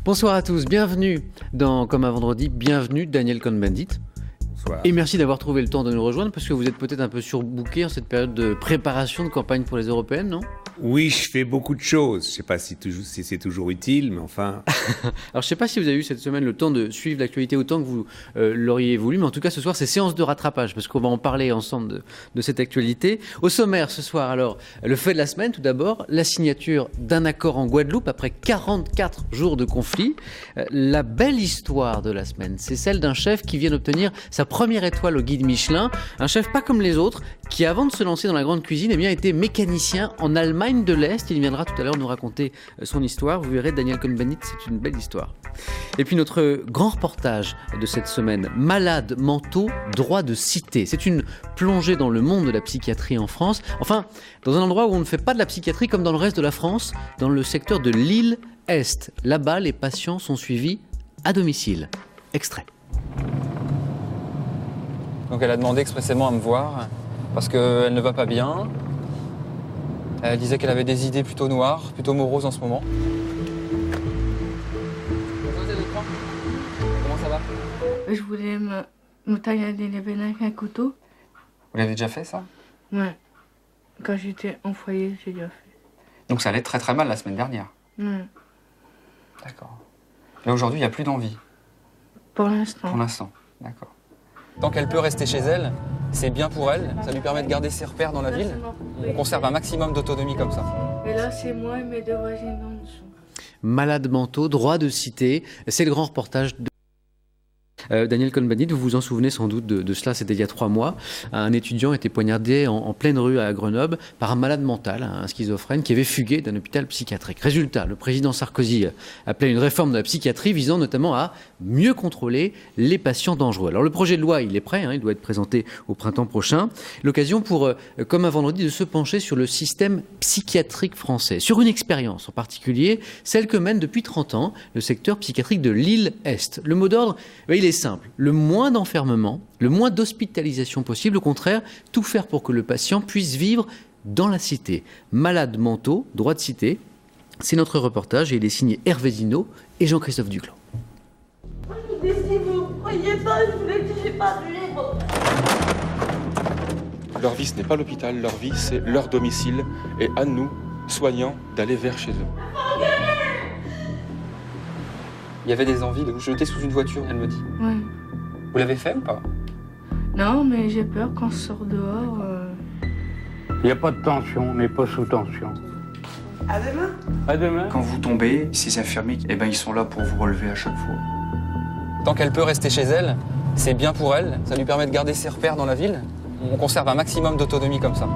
Bonsoir à tous, bienvenue dans Comme un vendredi, bienvenue Daniel Cohn-Bendit. Bonsoir. Et merci d'avoir trouvé le temps de nous rejoindre parce que vous êtes peut-être un peu surbooké en cette période de préparation de campagne pour les européennes, non ? Oui, je fais beaucoup de choses. Je ne sais pas si c'est toujours utile, mais enfin... Alors, je ne sais pas si vous avez eu cette semaine le temps de suivre l'actualité autant que vous l'auriez voulu, mais en tout cas, ce soir, c'est séance de rattrapage, parce qu'on va en parler ensemble de cette actualité. Au sommaire, ce soir, alors, le fait de la semaine, tout d'abord, la signature d'un accord en Guadeloupe après 44 jours de conflit. La belle histoire de la semaine, c'est celle d'un chef qui vient d'obtenir sa première étoile au guide Michelin. Un chef pas comme les autres, qui avant de se lancer dans la grande cuisine, eh bien, était mécanicien en Allemagne de l'Est. Il viendra tout à l'heure nous raconter son histoire. Vous verrez, Daniel Cohn-Bendit, c'est une belle histoire. Et puis notre grand reportage de cette semaine, malades mentaux, droit de cité. C'est une plongée dans le monde de la psychiatrie en France. Enfin, dans un endroit où on ne fait pas de la psychiatrie comme dans le reste de la France, dans le secteur de Lille-Est. Là-bas, les patients sont suivis à domicile. Extrait. Donc elle a demandé expressément à me voir parce qu'elle ne va pas bien. Elle disait qu'elle avait des idées plutôt noires, plutôt moroses en ce moment. Comment ça va ? Je voulais me tailler les veines avec un couteau. Vous l'avez déjà fait ça ? Ouais. Quand j'étais en foyer, j'ai déjà fait. Donc ça allait très très mal la semaine dernière. Ouais. D'accord. Et aujourd'hui, il n'y a plus d'envie. Pour l'instant. Pour l'instant, d'accord. Tant qu'elle peut rester chez elle, c'est bien pour elle. Ça lui permet de garder ses repères dans la ville. On conserve un maximum d'autonomie comme ça. Et là, c'est moi et mes deux voisines en dessous. Malades mentaux, droit de cité. C'est le grand reportage de Daniel Cohn-Bendit, vous vous en souvenez sans doute de cela, c'était il y a 3 mois. Un étudiant était poignardé en pleine rue à Grenoble par un malade mental, un schizophrène, qui avait fugué d'un hôpital psychiatrique. Résultat, le président Sarkozy appelait une réforme de la psychiatrie visant notamment à mieux contrôler les patients dangereux. Alors le projet de loi, il est prêt, il doit être présenté au printemps prochain. L'occasion pour, comme un vendredi, de se pencher sur le système psychiatrique français, sur une expérience en particulier, celle que mène depuis 30 ans le secteur psychiatrique de Lille-Est. Le mot d'ordre, il est simple, le moins d'enfermement, le moins d'hospitalisation possible, au contraire, tout faire pour que le patient puisse vivre dans la cité. Malades mentaux, droit de cité, c'est notre reportage et il est signé Hervé Zino et Jean-Christophe Duclos. Si vous ne croyez pas, je vous l'ai dit, j'ai pas vivre. Leur vie, ce n'est pas l'hôpital, leur vie, c'est leur domicile. Et à nous, soignants, d'aller vers chez eux. Il y avait des envies de vous jeter sous une voiture, elle me dit. Ouais. Vous l'avez fait ou pas ? Non, mais j'ai peur quand je sors dehors. Il n'y a pas de tension, on n'est pas sous tension. À demain. À demain. Quand vous tombez, ces infirmiers, ils sont là pour vous relever à chaque fois. Tant qu'elle peut rester chez elle, c'est bien pour elle. Ça lui permet de garder ses repères dans la ville. On conserve un maximum d'autonomie comme ça.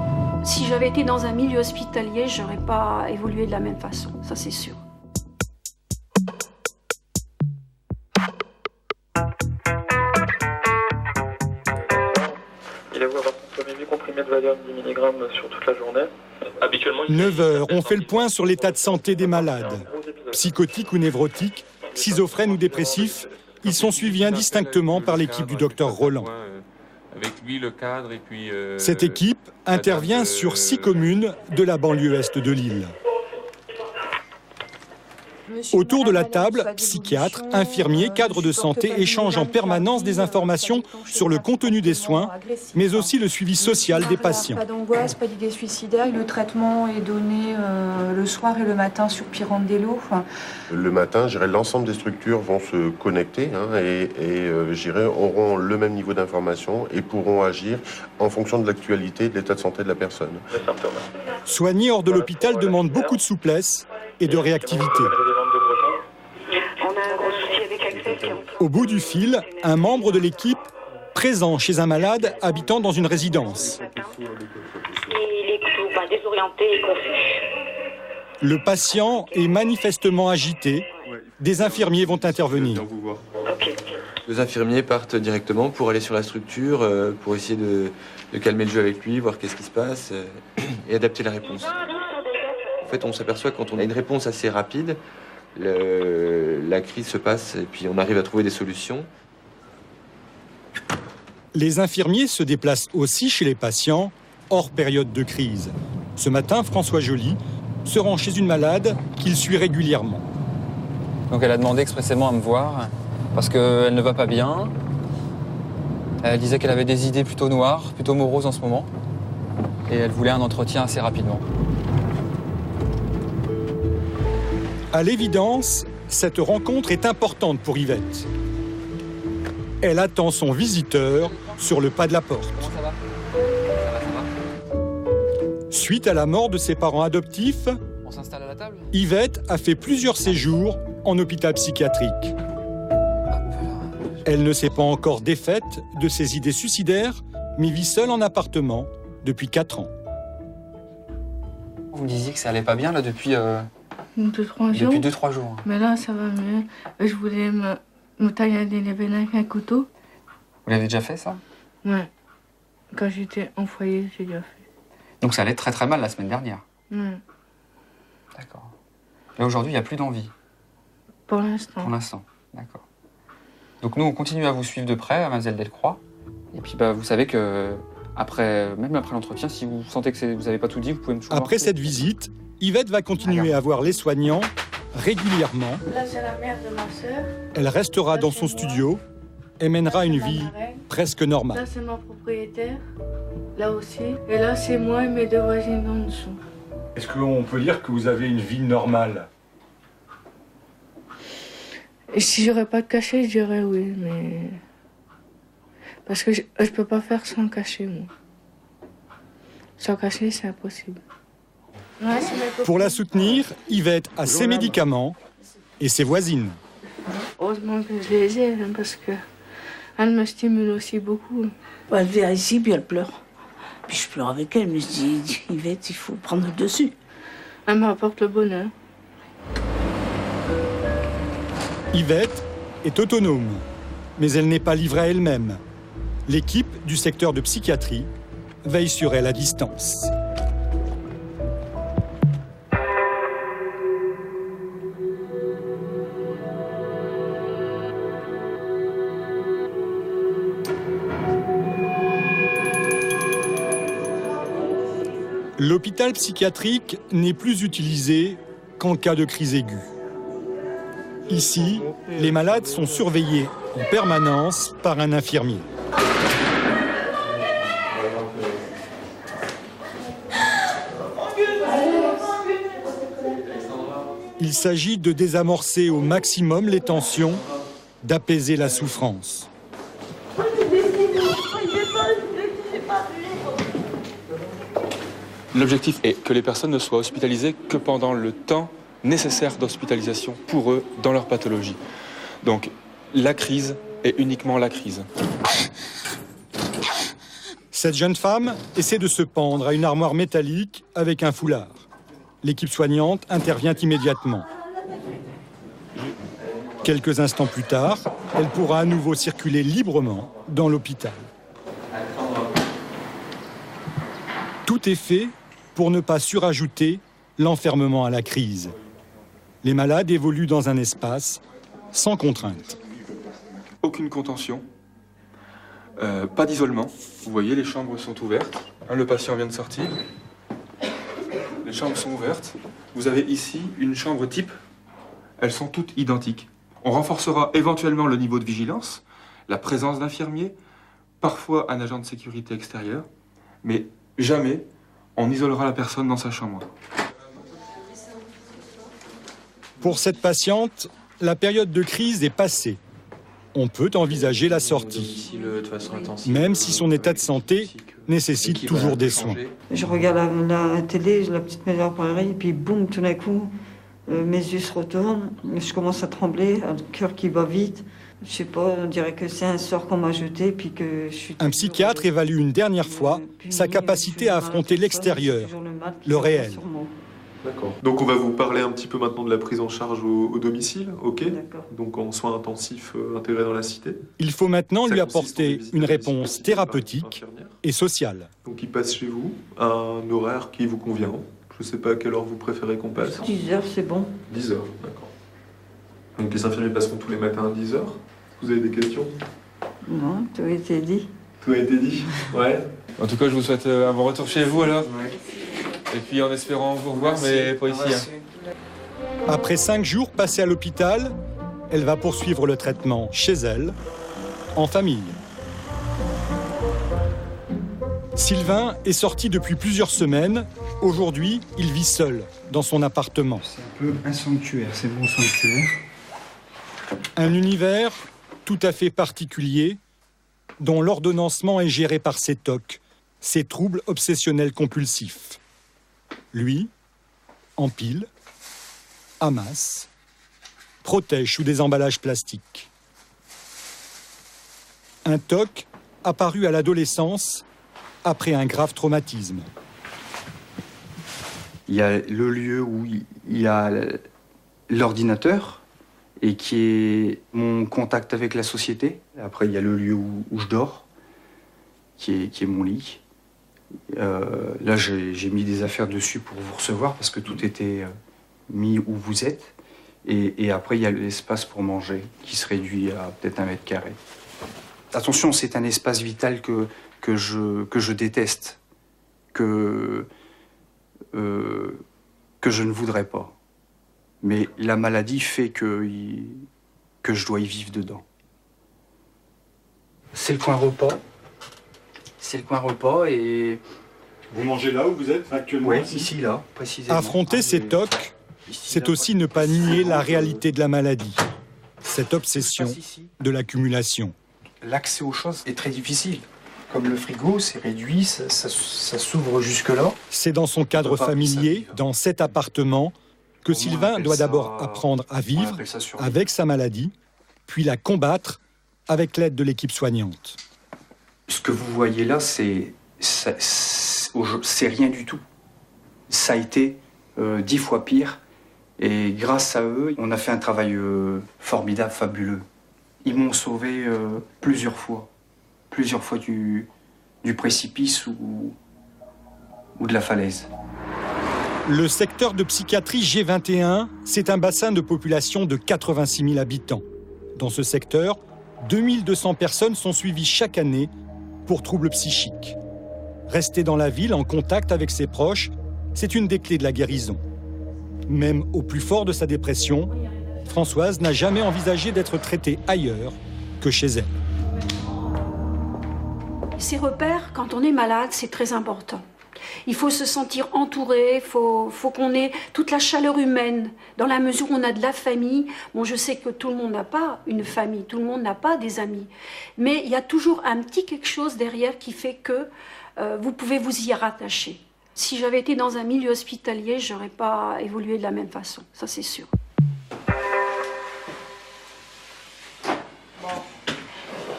Si j'avais été dans un milieu hospitalier, j'aurais pas évolué de la même façon, ça c'est sûr. Il avoue avoir consommé 8 comprimés de Valium 10 mg sur toute la journée. Habituellement, 9 heures, on fait le point sur l'état de santé des malades. Psychotiques ou névrotiques, schizophrènes ou dépressifs, ils sont suivis indistinctement par l'équipe du docteur Roland. Avec lui, le cadre, et puis... Cette équipe intervient sur 6 communes de la banlieue est de Lille. Autour de la table, psychiatres, infirmiers, cadres de santé échangent en permanence des informations sur le contenu des soins, mais aussi le suivi social des patients. Pas d'angoisse, pas d'idée suicidaire. Le traitement est donné le soir et le matin sur Pirandello. Le matin, l'ensemble des structures vont se connecter auront le même niveau d'information et pourront agir en fonction de l'actualité et de l'état de santé de la personne. Soigner hors de l'hôpital demande beaucoup de souplesse et de réactivité. Au bout du fil, un membre de l'équipe présent chez un malade habitant dans une résidence. Il est plutôt désorienté et confus. Le patient est manifestement agité. Des infirmiers vont intervenir. Les infirmiers partent directement pour aller sur la structure, pour essayer de calmer le jeu avec lui, voir qu'est-ce qui se passe et adapter la réponse. En fait, on s'aperçoit que quand on a une réponse assez rapide, la crise se passe et puis on arrive à trouver des solutions. Les infirmiers se déplacent aussi chez les patients hors période de crise. Ce matin, François Joly se rend chez une malade qu'il suit régulièrement. Donc elle a demandé expressément à me voir parce qu'elle ne va pas bien. Elle disait qu'elle avait des idées plutôt noires, plutôt moroses en ce moment. Et elle voulait un entretien assez rapidement. À l'évidence, cette rencontre est importante pour Yvette. Elle attend son visiteur sur le pas de la porte. Comment ça va ? Ça va ? Suite à la mort de ses parents adoptifs, On s'installe à la table ? Yvette a fait plusieurs séjours en hôpital psychiatrique. Elle ne s'est pas encore défaite de ses idées suicidaires, mais vit seule en appartement depuis 4 ans. Vous me disiez que ça allait pas bien là depuis 2-3 jours. depuis 2-3 jours. Mais là, ça va mieux. Je voulais me tailler les veines avec un couteau. Vous l'avez déjà fait ça ? Ouais. Quand j'étais en foyer, j'ai déjà fait. Donc ça allait très très mal la semaine dernière. Ouais. D'accord. Et aujourd'hui, il n'y a plus d'envie. Pour l'instant. Pour l'instant, d'accord. Donc nous, on continue à vous suivre de près à Mademoiselle Delcroix. Et puis bah, vous savez que même après l'entretien, si vous sentez que vous n'avez pas tout dit, vous pouvez me toujours... Après cette visite, Yvette va continuer à voir les soignants régulièrement. Là, c'est la mère de ma sœur. Elle restera dans son studio et mènera une vie presque normale. Là, c'est ma propriétaire. Là aussi. Et là, c'est moi et mes 2 voisines en dessous. Est-ce qu'on peut dire que vous avez une vie normale ? Et si j'aurais pas de cachet, je dirais oui, mais... Parce que je peux pas faire sans cachet, moi. Sans cachet, c'est impossible. Ouais, Pour la soutenir, Yvette a ses médicaments et ses voisines. Heureusement que je les ai, hein, parce que elle me stimule aussi beaucoup. Elle vient ici, puis elle pleure. Puis je pleure avec elle, mais je dis, Yvette, il faut prendre le dessus. Elle m'apporte le bonheur. Yvette est autonome, mais elle n'est pas livrée à elle-même. L'équipe du secteur de psychiatrie veille sur elle à distance. L'hôpital psychiatrique n'est plus utilisé qu'en cas de crise aiguë. Ici, les malades sont surveillés en permanence par un infirmier. Il s'agit de désamorcer au maximum les tensions, d'apaiser la souffrance. L'objectif est que les personnes ne soient hospitalisées que pendant le temps nécessaire d'hospitalisation pour eux dans leur pathologie. Donc la crise est uniquement la crise. Cette jeune femme essaie de se pendre à une armoire métallique avec un foulard. L'équipe soignante intervient immédiatement. Quelques instants plus tard, elle pourra à nouveau circuler librement dans l'hôpital. Tout est fait pour ne pas surajouter l'enfermement à la crise. Les malades évoluent dans un espace sans contrainte. Aucune contention, pas d'isolement. Vous voyez, les chambres sont ouvertes. Le patient vient de sortir. Les chambres sont ouvertes. Vous avez ici une chambre type. Elles sont toutes identiques. On renforcera éventuellement le niveau de vigilance, la présence d'infirmiers, parfois un agent de sécurité extérieur, mais jamais on isolera la personne dans sa chambre. Pour cette patiente, la période de crise est passée. On peut envisager la sortie, même si son état de santé nécessite toujours des soins. Je regarde la télé, la petite maison Paris, et puis boum, tout d'un coup, mes yeux se retournent, je commence à trembler, un cœur qui bat vite. Je sais pas, on dirait que c'est un sort qu'on m'a jeté, puis que je suis... Un psychiatre évalue une dernière fois sa capacité à affronter l'extérieur, le réel. D'accord. Donc on va vous parler un petit peu maintenant de la prise en charge au domicile, ok ? Donc en soins intensifs intégrés dans la cité. Il faut maintenant lui apporter une réponse thérapeutique et sociale. Donc il passe chez vous à un horaire qui vous convient. Je ne sais pas à quelle heure vous préférez qu'on passe. 10h, c'est bon. 10h, d'accord. Donc les infirmiers passeront tous les matins à 10h. Vous avez des questions ? Non, tout a été dit. Tout a été dit, ouais. En tout cas, je vous souhaite un bon retour chez vous alors. Et puis en espérant vous revoir, mais pas ici. Hein. Après 5 jours passés à l'hôpital, elle va poursuivre le traitement chez elle, en famille. Sylvain est sorti depuis plusieurs semaines. Aujourd'hui, il vit seul dans son appartement. C'est un peu un sanctuaire, c'est mon sanctuaire. Un univers tout à fait particulier dont l'ordonnancement est géré par ses TOC, ses troubles obsessionnels compulsifs. Lui, empile, amasse, protège sous des emballages plastiques. Un TOC apparu à l'adolescence après un grave traumatisme. Il y a le lieu où il y a l'ordinateur et qui est mon contact avec la société. Après, il y a le lieu où je dors, qui est mon lit. Là, j'ai mis des affaires dessus pour vous recevoir parce que tout était mis où vous êtes. Et après, il y a l'espace pour manger qui se réduit à peut-être 1 mètre carré. Attention, c'est un espace vital que je déteste, que je ne voudrais pas. Mais la maladie fait que je dois y vivre dedans. C'est le coin repas. C'est le coin repas et... Vous mangez là où vous êtes actuellement? Oui, ici, là, précisément. Affronter ces TOC, c'est aussi ne pas nier la réalité de la maladie, cette obsession de l'accumulation. L'accès aux choses est très difficile. Comme le frigo, c'est réduit, ça s'ouvre jusque-là. C'est dans son cadre familier, dans cet appartement, que Sylvain doit d'abord apprendre à vivre avec sa maladie, puis la combattre avec l'aide de l'équipe soignante. Ce que vous voyez là, c'est rien du tout. Ça a été 10 fois pire. Et grâce à eux, on a fait un travail formidable, fabuleux. Ils m'ont sauvé plusieurs fois du précipice ou de la falaise. Le secteur de psychiatrie G21, c'est un bassin de population de 86 000 habitants. Dans ce secteur, 2200 personnes sont suivies chaque année pour troubles psychiques. Rester dans la ville en contact avec ses proches, c'est une des clés de la guérison. Même au plus fort de sa dépression, Françoise n'a jamais envisagé d'être traitée ailleurs que chez elle. Ces repères, quand on est malade, c'est très important. Il faut se sentir entouré, il faut qu'on ait toute la chaleur humaine, dans la mesure où on a de la famille. Bon, je sais que tout le monde n'a pas une famille, tout le monde n'a pas des amis. Mais il y a toujours un petit quelque chose derrière qui fait que vous pouvez vous y rattacher. Si j'avais été dans un milieu hospitalier, je n'aurais pas évolué de la même façon, ça c'est sûr.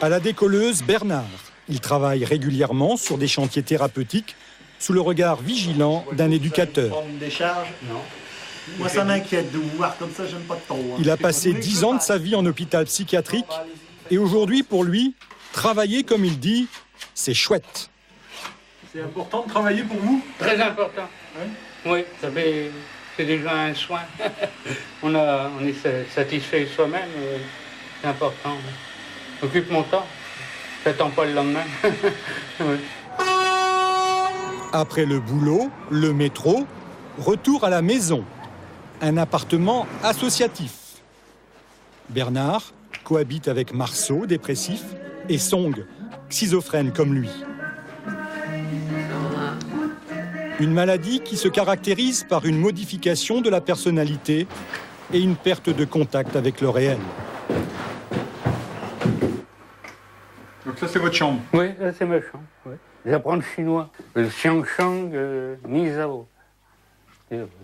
À la décolleuse, Bernard. Il travaille régulièrement sur des chantiers thérapeutiques sous le regard vigilant d'un éducateur. Prendre une décharge? Non. Moi, ça m'inquiète de vous voir comme ça, j'aime pas trop. Il a passé 10 ans de sa vie en hôpital psychiatrique et aujourd'hui, pour lui, travailler, comme il dit, c'est chouette. C'est important de travailler pour vous? Très important. Oui, c'est déjà un soin. on est satisfait soi-même, c'est important. Occupe mon temps, j'attends pas le lendemain. Oui. Après le boulot, le métro, retour à la maison. Un appartement associatif. Bernard cohabite avec Marceau, dépressif, et Song, schizophrène comme lui. Une maladie qui se caractérise par une modification de la personnalité et une perte de contact avec le réel. Donc ça, c'est votre chambre? Oui, ça, c'est ma chambre. Oui. J'apprends le chinois. Le Xiangshang Nizao.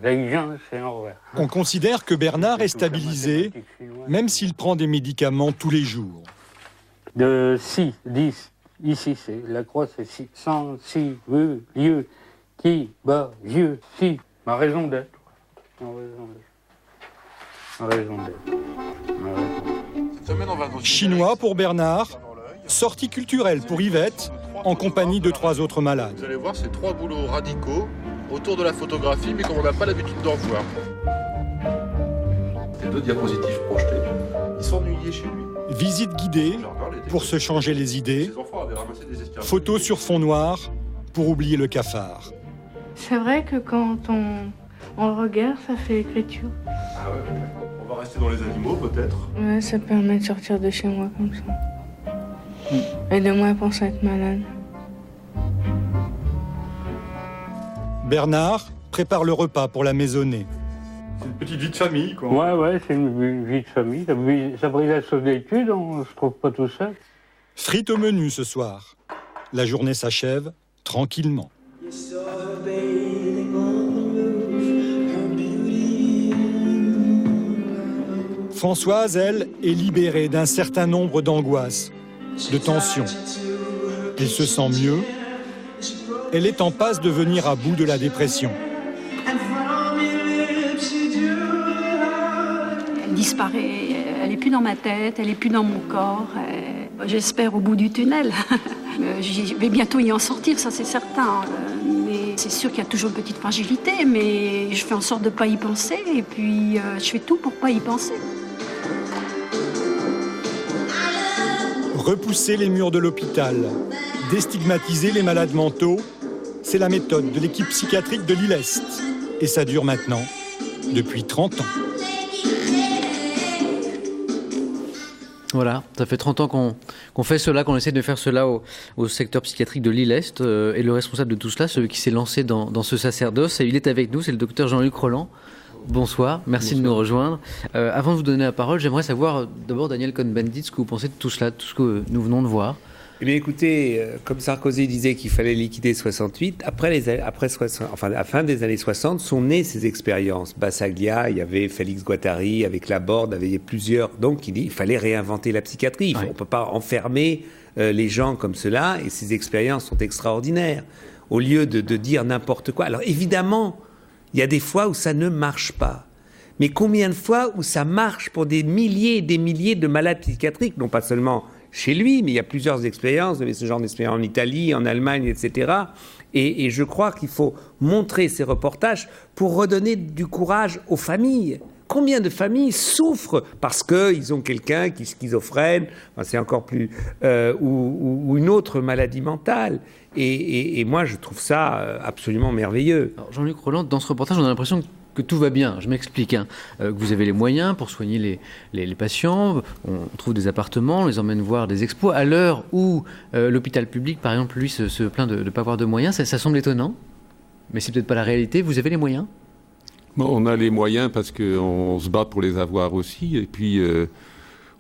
L'Aïjan, c'est en revoir. On considère que Bernard est stabilisé, même s'il prend des médicaments tous les jours. De 6, 10. Ici, c'est la croix, c'est 6. 100, 6, lieu, qui, bas, yeux, si. Ma raison d'être. Ma raison d'être. Chinois pour Bernard, sortie culturelle pour Yvette, en compagnie de 3 autres malades. Vous allez voir, c'est 3 boulots radicaux autour de la photographie, mais comme on n'a pas l'habitude d'en voir. C'est 2 diapositives projetées. Ils s'ennuyaient chez lui. Visite guidée pour se changer les idées. Photos sur fond noir pour oublier le cafard. C'est vrai que quand on le regarde, ça fait écriture. Ah ouais, on va rester dans les animaux peut-être. Ouais, ça permet de sortir de chez moi comme ça. Et de moins penser à être malade. Bernard prépare le repas pour la maisonnée. C'est une petite vie de famille, quoi. Ouais, c'est une vie de famille. Ça brise la solitude, on se trouve pas tout seul. Frites au menu ce soir. La journée s'achève tranquillement. Françoise, elle, est libérée d'un certain nombre d'angoisses, de tensions. Elle se sent mieux. Elle est en passe de venir à bout de la dépression. Elle disparaît, elle n'est plus dans ma tête, elle n'est plus dans mon corps. J'espère au bout du tunnel. Je vais bientôt y en sortir, ça c'est certain. Mais c'est sûr qu'il y a toujours une petite fragilité, mais je fais en sorte de ne pas y penser et puis je fais tout pour ne pas y penser. Repousser les murs de l'hôpital, déstigmatiser les malades mentaux, c'est la méthode de l'équipe psychiatrique de Lille-Est. Et ça dure maintenant depuis 30 ans. Voilà, ça fait 30 ans qu'on fait cela, qu'on essaie de faire cela au secteur psychiatrique de Lille-Est. Et le responsable de tout cela, celui qui s'est lancé dans ce sacerdoce, il est avec nous, c'est le docteur Jean-Luc Roland. Bonsoir, merci de nous rejoindre. Avant de vous donner la parole, j'aimerais savoir d'abord, Daniel Cohn-Bendit, ce que vous pensez de tout cela, tout ce que nous venons de voir. Eh bien écoutez, comme Sarkozy disait qu'il fallait liquider 68, après la fin des années 60, sont nées ces expériences. Bassaglia, il y avait Félix Guattari, avec Laborde, il y avait plusieurs. Donc il dit qu'il fallait réinventer la psychiatrie. On ne peut pas enfermer les gens comme cela, et ces expériences sont extraordinaires. Au lieu de dire n'importe quoi. Alors évidemment, il y a des fois où ça ne marche pas. Mais combien de fois où ça marche pour des milliers et des milliers de malades psychiatriques, non pas seulement chez lui, mais il y a plusieurs expériences, il y avait ce genre d'expérience en Italie, en Allemagne, etc. Et je crois qu'il faut montrer ces reportages pour redonner du courage aux familles. Combien de familles souffrent parce qu'ils ont quelqu'un qui est schizophrène, enfin, c'est encore plus, ou une autre maladie mentale. Et moi, je trouve ça absolument merveilleux. Alors, Jean-Luc Roland, dans ce reportage, on a l'impression que tout va bien. Je m'explique. Que vous avez les moyens pour soigner les patients. On trouve des appartements, on les emmène voir des expos. À l'heure où l'hôpital public, par exemple, lui, se plaint de ne pas avoir de moyens, ça semble étonnant. Mais c'est peut-être pas la réalité. Vous avez les moyens ? Bon, on a les moyens parce qu'on se bat pour les avoir aussi. Et puis,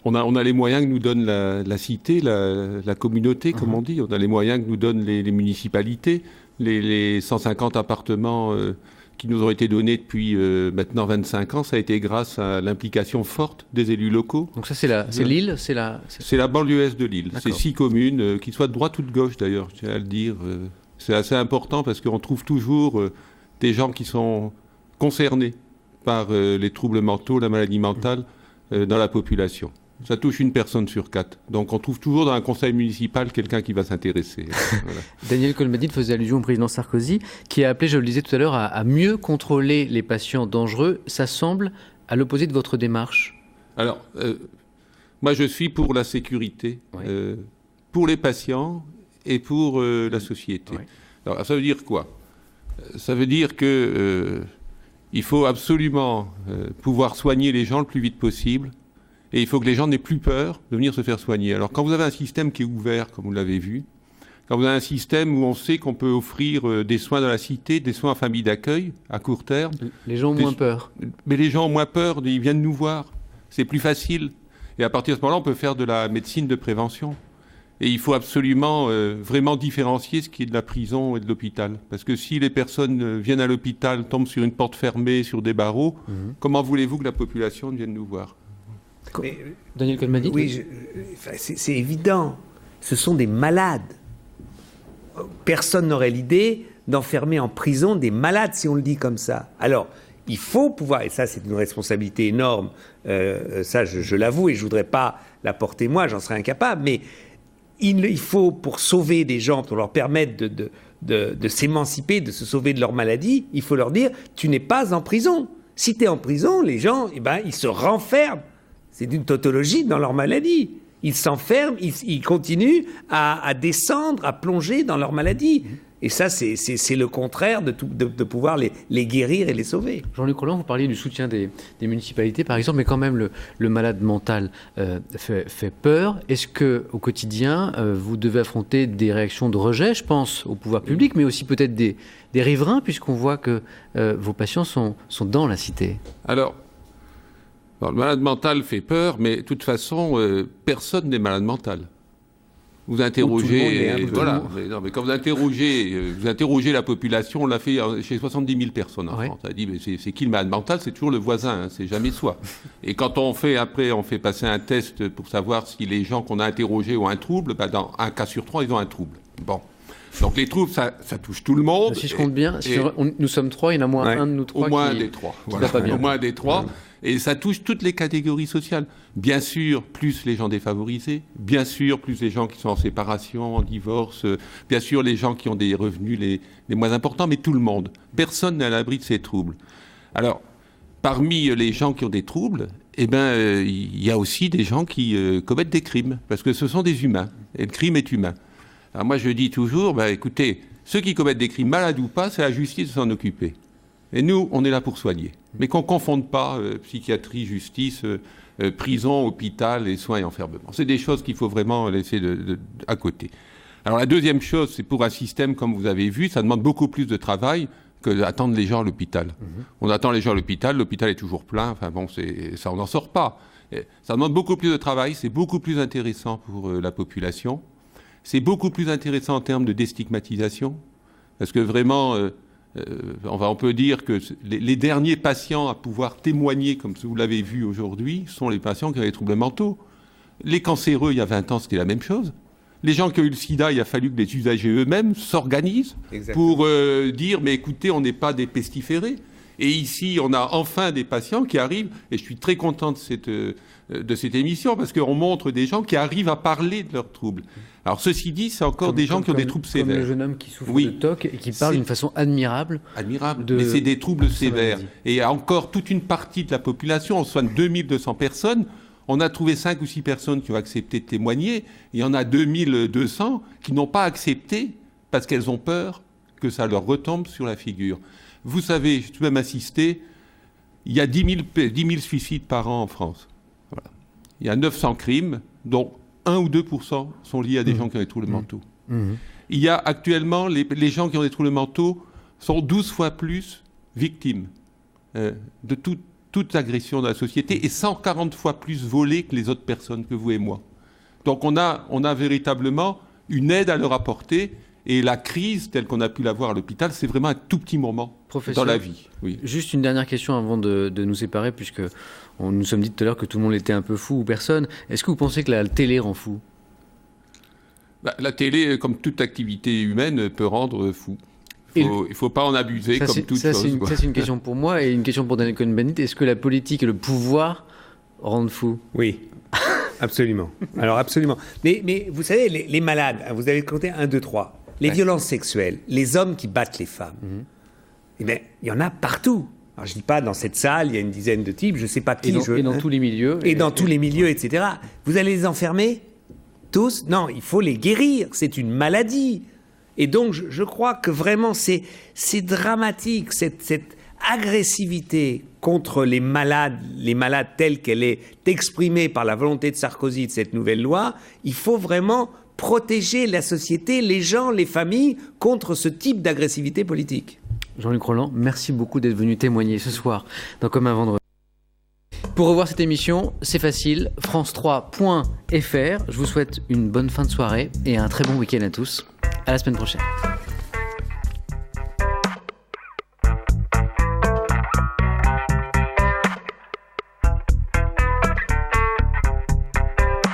on a les moyens que nous donne la cité, la communauté, comme on dit. On a les moyens que nous donnent les municipalités. Les 150 appartements qui nous ont été donnés depuis maintenant 25 ans, ça a été grâce à l'implication forte des élus locaux. Donc ça, c'est Lille, c'est la banlieue est de Lille. C'est 6 communes, qui soient de droite ou de gauche d'ailleurs, je tiens à le dire. C'est assez important parce qu'on trouve toujours des gens qui sont concernés par les troubles mentaux, la maladie mentale dans la population. Ça touche une personne sur 4. Donc on trouve toujours dans un conseil municipal quelqu'un qui va s'intéresser. Voilà. Daniel Cohn-Bendit faisait allusion au président Sarkozy, qui a appelé, je le disais tout à l'heure, à mieux contrôler les patients dangereux. Ça semble à l'opposé de votre démarche. Alors, moi je suis pour la sécurité, pour les patients et pour la société. Oui. Alors ça veut dire quoi ? Ça veut dire que il faut absolument pouvoir soigner les gens le plus vite possible. Et il faut que les gens n'aient plus peur de venir se faire soigner. Alors quand vous avez un système qui est ouvert, comme vous l'avez vu, quand vous avez un système où on sait qu'on peut offrir des soins dans la cité, des soins en famille d'accueil, à court terme... Les gens ont moins peur. Mais les gens ont moins peur, ils viennent nous voir. C'est plus facile. Et à partir de ce moment-là, on peut faire de la médecine de prévention. Et il faut absolument vraiment différencier ce qui est de la prison et de l'hôpital. Parce que si les personnes viennent à l'hôpital, tombent sur une porte fermée, sur des barreaux, comment voulez-vous que la population vienne nous voir ? Mais, Daniel Cohn-Bendit. Oui, c'est évident. Ce sont des malades. Personne n'aurait l'idée d'enfermer en prison des malades, si on le dit comme ça. Alors, il faut pouvoir, et ça c'est une responsabilité énorme, ça je l'avoue, et je ne voudrais pas la porter moi, j'en serais incapable, mais il faut, pour sauver des gens, pour leur permettre de s'émanciper, de se sauver de leur maladie, il faut leur dire, tu n'es pas en prison. Si tu es en prison, les gens, ils se renferment. C'est une tautologie dans leur maladie. Ils s'enferment, ils continuent à descendre, à plonger dans leur maladie. Et ça, c'est le contraire de pouvoir les guérir et les sauver. Jean-Luc Roland, vous parliez du soutien des municipalités, par exemple, mais quand même, le malade mental fait peur. Est-ce qu'au quotidien, vous devez affronter des réactions de rejet, je pense, au pouvoir public, mais aussi peut-être des riverains, puisqu'on voit que vos patients sont dans la cité? Alors, le malade mental fait peur, mais de toute façon, personne n'est malade mental. Vous interrogez, mais quand vous interrogez la population, on l'a fait chez 70 000 personnes en France. On a dit, mais c'est qui le malade mental? C'est toujours le voisin, c'est jamais soi. Et quand on fait passer un test pour savoir si les gens qu'on a interrogés ont un trouble, dans un cas sur 3, ils ont un trouble. Bon. Donc les troubles, ça touche tout le monde. Si je compte bien, nous sommes 3, il y en a moins un de nous 3 au moins des 3. Voilà. Pas bien. Au moins des 3. Et ça touche toutes les catégories sociales. Bien sûr, plus les gens défavorisés, bien sûr, plus les gens qui sont en séparation, en divorce, bien sûr, les gens qui ont des revenus les moins importants, mais tout le monde. Personne n'est à l'abri de ces troubles. Alors, parmi les gens qui ont des troubles, il y a aussi des gens qui commettent des crimes, parce que ce sont des humains, et le crime est humain. Alors moi, je dis toujours, écoutez, ceux qui commettent des crimes, malades ou pas, c'est à la justice de s'en occuper. Et nous, on est là pour soigner. Mais qu'on ne confonde pas psychiatrie, justice, prison, hôpital et soins et enfermement. C'est des choses qu'il faut vraiment laisser à côté. Alors la deuxième chose, c'est pour un système, comme vous avez vu, ça demande beaucoup plus de travail que d'attendre les gens à l'hôpital. On attend les gens à l'hôpital est toujours plein, ça on n'en sort pas. Ça demande beaucoup plus de travail, c'est beaucoup plus intéressant pour la population. C'est beaucoup plus intéressant en termes de déstigmatisation, parce que vraiment... on peut dire que les derniers patients à pouvoir témoigner, comme vous l'avez vu aujourd'hui, sont les patients qui ont des troubles mentaux. Les cancéreux, il y a 20 ans, c'était la même chose. Les gens qui ont eu le sida, il a fallu que les usagers eux-mêmes s'organisent pour dire « mais écoutez, on n'est pas des pestiférés ». Et ici, on a enfin des patients qui arrivent, et je suis très content de cette émission, parce qu'on montre des gens qui arrivent à parler de leurs troubles. Alors ceci dit, c'est encore des gens qui ont des troubles sévères. Comme le jeune homme qui souffre de TOC et qui parle d'une façon admirable. Mais c'est des troubles sévères. Et il y a encore toute une partie de la population, on soigne 2200 personnes, on a trouvé 5 ou 6 personnes qui ont accepté de témoigner, il y en a 2200 qui n'ont pas accepté parce qu'elles ont peur que ça leur retombe sur la figure. Vous savez, je peux même insister, il y a 10 000 suicides par an en France. Voilà. Il y a 900 crimes, dont 1 ou 2% sont liés à des gens qui ont des troubles mentaux. Il y a actuellement, les gens qui ont des troubles mentaux sont 12 fois plus victimes de toute agression de la société et 140 fois plus volées que les autres personnes, que vous et moi. Donc on a véritablement une aide à leur apporter. Et la crise, telle qu'on a pu la voir à l'hôpital, c'est vraiment un tout petit moment dans la vie. Oui. Juste une dernière question avant de nous séparer, puisque nous nous sommes dit tout à l'heure que tout le monde était un peu fou ou personne. Est-ce que vous pensez que la télé rend fou? La télé, comme toute activité humaine, peut rendre fou. Il ne faut pas en abuser comme toute chose. Ça, c'est une question pour moi et une question pour Daniel Cohn-Bendit. Est-ce que la politique et le pouvoir rendent fou? Oui. Absolument. Alors absolument. Mais vous savez, les malades, vous avez compté 1, 2, 3. Les violences sexuelles, les hommes qui battent les femmes, il y en a partout. Alors, je ne dis pas dans cette salle, il y a une dizaine de types, je ne sais pas qui. Et dans tous les milieux. Et dans tous les milieux, etc. Vous allez les enfermer tous? Non, il faut les guérir. C'est une maladie. Et donc, je crois que vraiment, c'est dramatique, cette agressivité contre les malades telle qu'elle est exprimée par la volonté de Sarkozy de cette nouvelle loi. Il faut vraiment protéger la société, les gens, les familles, contre ce type d'agressivité politique. Jean-Luc Roland, merci beaucoup d'être venu témoigner ce soir dans Comme un vendredi. Pour revoir cette émission, c'est facile, france3.fr. Je vous souhaite une bonne fin de soirée et un très bon week-end à tous. À la semaine prochaine.